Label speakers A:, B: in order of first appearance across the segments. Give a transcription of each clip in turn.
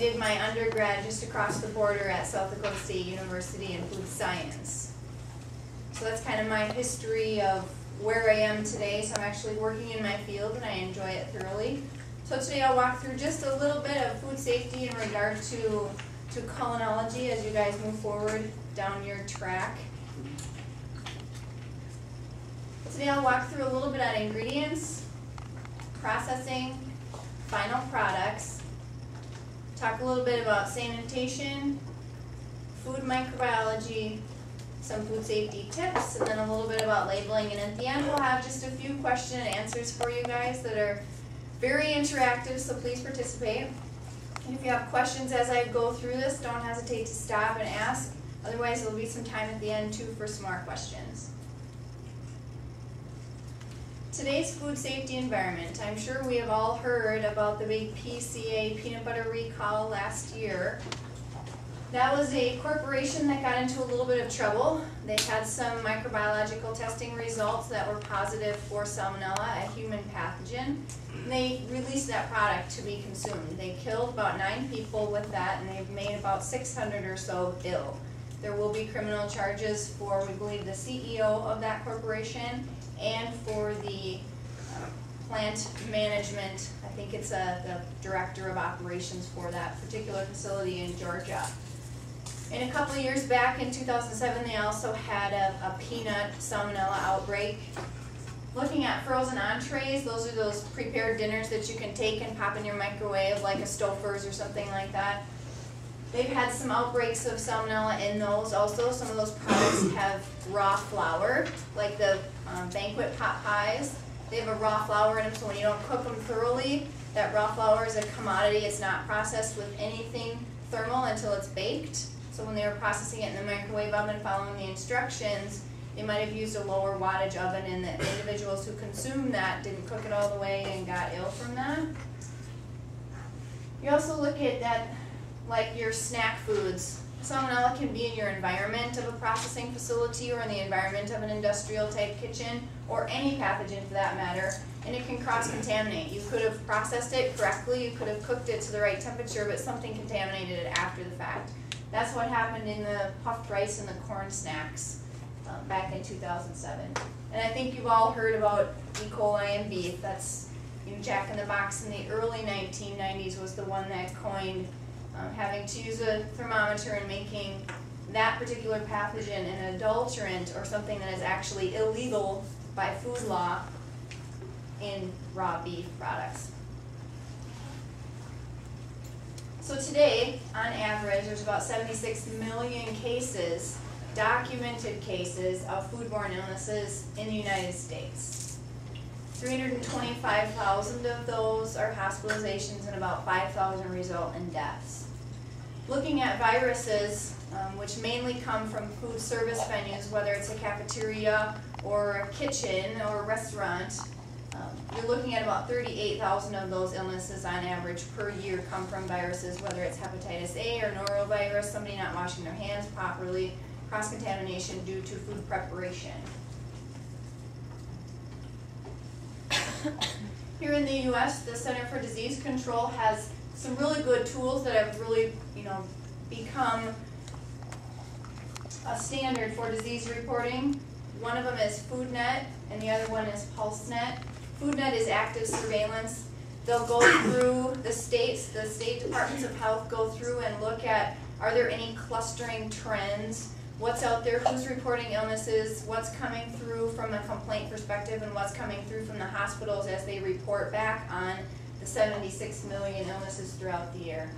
A: did my undergrad just across the border at South Dakota State University in food science. So that's kind of my history of where I am today. So I'm actually working in my field and I enjoy it thoroughly. So today I'll walk through just a little bit of food safety in regard to culinology as you guys move forward down your track. Today I'll walk through a little bit on ingredients, processing, final products, talk a little bit about sanitation, food microbiology, some food safety tips, and then a little bit about labeling. And at the end we'll have just a few question and answers for you guys that are very interactive, so please participate. And if you have questions as I go through this, don't hesitate to stop and ask. Otherwise there'll be some time at the end too for some more questions. Today's food safety environment. I'm sure we have all heard about the big PCA peanut butter recall last year. That was a corporation that got into a little bit of trouble. They had some microbiological testing results that were positive for salmonella, a human pathogen. And they released that product to be consumed. They killed about 9 people with that, and they've made about 600 or so ill. There will be criminal charges for, we believe, the CEO of that corporation and for the plant management. I think it's the director of operations for that particular facility in Georgia. And a couple of years back in 2007, they also had a peanut salmonella outbreak. Looking at frozen entrees, those are those prepared dinners that you can take and pop in your microwave like a Stouffer's or something like that. They've had some outbreaks of salmonella in those also. Some of those products have raw flour, like the banquet pot pies. They have a raw flour in them, so when you don't cook them thoroughly, that raw flour is a commodity. It's not processed with anything thermal until it's baked. So when they were processing it in the microwave oven following the instructions, they might have used a lower wattage oven, and the individuals who consumed that didn't cook it all the way and got ill from that. You also look at that, like your snack foods. Salmonella can be in your environment of a processing facility or in the environment of an industrial type kitchen, or any pathogen for that matter, and it can cross-contaminate. You could have processed it correctly, you could have cooked it to the right temperature, but something contaminated it after the fact. That's what happened in the puffed rice and the corn snacks back in 2007. And I think you've all heard about E. coli in beef. That's, Jack in the Box in the early 1990s was the one that coined having to use a thermometer and making that particular pathogen an adulterant or something that is actually illegal by food law in raw beef products. So today, on average, there's about 76 million cases, documented cases, of foodborne illnesses in the United States. 325,000 of those are hospitalizations and about 5,000 result in deaths. Looking at viruses, which mainly come from food service venues, whether it's a cafeteria or a kitchen or a restaurant, you're looking at about 38,000 of those illnesses on average per year come from viruses, whether it's hepatitis A or norovirus, somebody not washing their hands properly, cross-contamination due to food preparation. Here in the U.S., the Center for Disease Control has some really good tools that have really, become a standard for disease reporting. One of them is FoodNet, and the other one is PulseNet. FoodNet is active surveillance. They'll go through the states, the state departments of health go through and look at, are there any clustering trends? What's out there, who's reporting illnesses, what's coming through from a complaint perspective, and what's coming through from the hospitals as they report back on the 76 million illnesses throughout the year.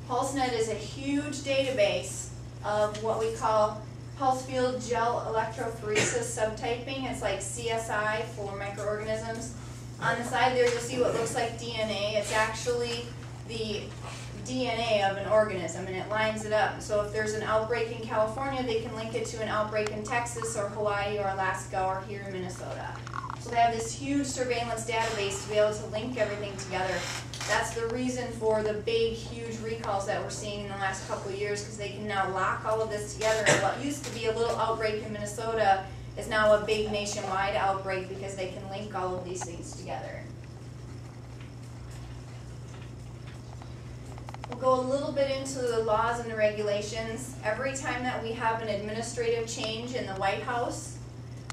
A: PulseNet is a huge database of what we call pulse field gel electrophoresis subtyping. It's like CSI for microorganisms. On the side there you'll see what looks like DNA. It's actually the DNA of an organism, and it lines it up. So if there's an outbreak in California, they can link it to an outbreak in Texas or Hawaii or Alaska or here in Minnesota. So they have this huge surveillance database to be able to link everything together. That's the reason for the big, huge recalls that we're seeing in the last couple of years, because they can now lock all of this together. And what used to be a little outbreak in Minnesota is now a big nationwide outbreak because they can link all of these things together. go a little bit into the laws and the regulations. Every time that we have an administrative change in the White House,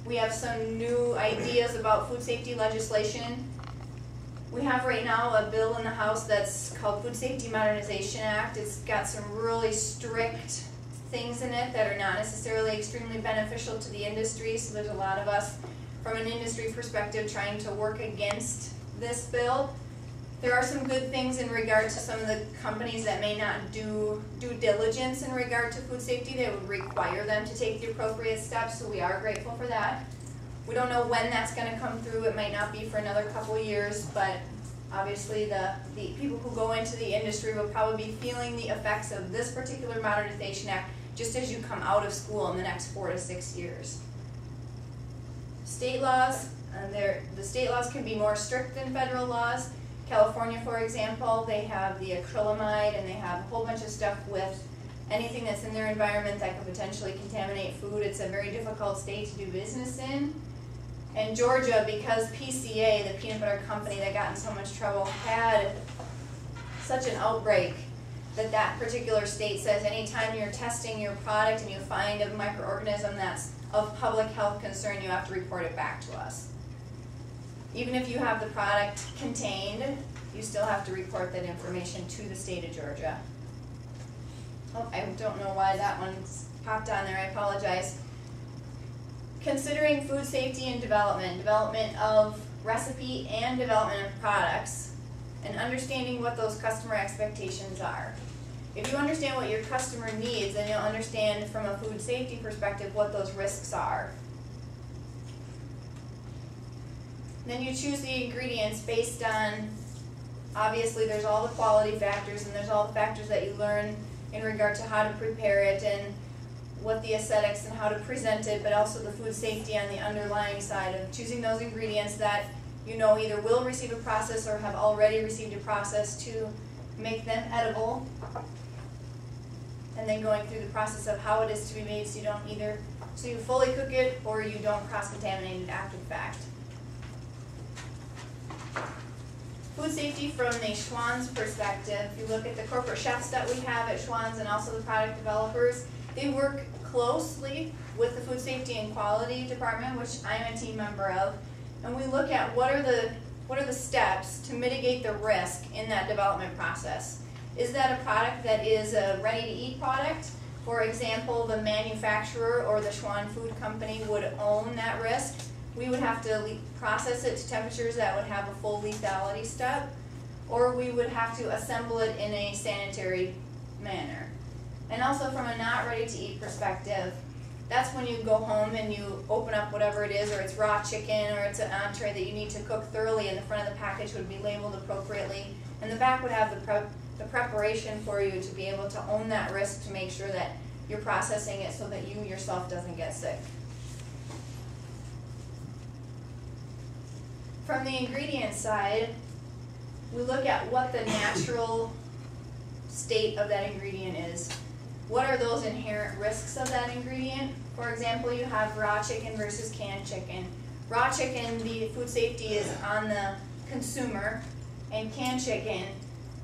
A: we have some new ideas about food safety legislation. We have right now a bill in the House that's called Food Safety Modernization Act. It's got some really strict things in it that are not necessarily extremely beneficial to the industry, so there's a lot of us from an industry perspective trying to work against this bill. There are some good things in regard to some of the companies that may not do due diligence in regard to food safety. They would require them to take the appropriate steps, so we are grateful for that. We don't know when that's going to come through. It might not be for another couple of years, but obviously the people who go into the industry will probably be feeling the effects of this particular Modernization Act just as you come out of school in the next 4 to 6 years. State laws, the state laws can be more strict than federal laws. California, for example, they have the acrylamide and they have a whole bunch of stuff with anything that's in their environment that could potentially contaminate food. It's a very difficult state to do business in. And Georgia, because PCA, the peanut butter company that got in so much trouble, had such an outbreak that that particular state says anytime you're testing your product and you find a microorganism that's of public health concern, you have to report it back to us. Even if you have the product contained, you still have to report that information to the state of Georgia. Oh, I don't know why that one's popped on there, I apologize. Considering food safety and development of recipe and development of products, and understanding what those customer expectations are. If you understand what your customer needs, then you'll understand from a food safety perspective what those risks are. Then you choose the ingredients based on, obviously there's all the quality factors and there's all the factors that you learn in regard to how to prepare it and what the aesthetics and how to present it, but also the food safety on the underlying side of choosing those ingredients that you know either will receive a process or have already received a process to make them edible, and then going through the process of how it is to be made so you fully cook it or you don't cross-contaminate it after the fact. Food safety from the Schwann's perspective, if you look at the corporate chefs that we have at Schwann's and also the product developers, they work closely with the food safety and quality department, which I'm a team member of, and we look at what are the steps to mitigate the risk in that development process. Is that a product that is a ready-to-eat product? For example, the manufacturer or the Schwann Food Company would own that risk. We would have to process it to temperatures that would have a full lethality step, or we would have to assemble it in a sanitary manner. And also from a not ready-to-eat perspective, that's when you go home and you open up whatever it is, or it's raw chicken, or it's an entree that you need to cook thoroughly, and the front of the package would be labeled appropriately, and the back would have the preparation for you to be able to own that risk to make sure that you're processing it so that you yourself doesn't get sick. From the ingredient side, we look at what the natural state of that ingredient is. What are those inherent risks of that ingredient? For example, you have raw chicken versus canned chicken. Raw chicken, the food safety is on the consumer, and canned chicken,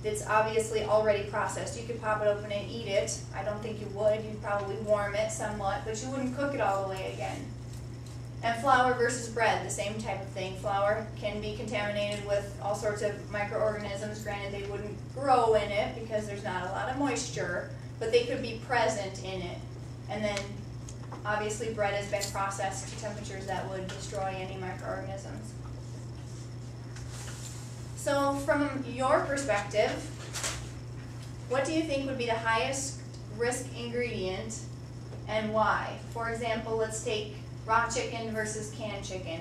A: it's obviously already processed. You could pop it open and eat it. I don't think you would. You'd probably warm it somewhat, but you wouldn't cook it all the way again. And flour versus bread, the same type of thing. Flour can be contaminated with all sorts of microorganisms. Granted, they wouldn't grow in it because there's not a lot of moisture, but they could be present in it. And then, obviously, bread has been processed to temperatures that would destroy any microorganisms. So, from your perspective, what do you think would be the highest risk ingredient and why? For example, let's take raw chicken versus canned chicken.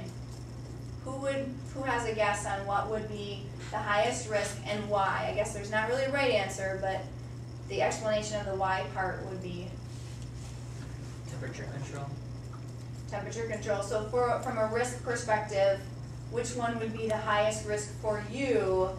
A: Who has a guess on what would be the highest risk and why? I guess there's not really a right answer, but the explanation of the why part would be
B: temperature control.
A: Temperature control. So from a risk perspective, which one would be the highest risk for you?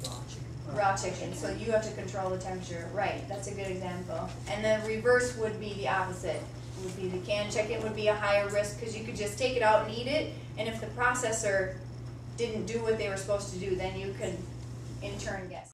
B: Raw chicken.
A: Raw chicken. So you have to control the temperature. Right, that's a good example. And the reverse would be the opposite. Would be the canned chicken would be a higher risk because you could just take it out and eat it, and if the processor didn't do what they were supposed to do, then you could in turn get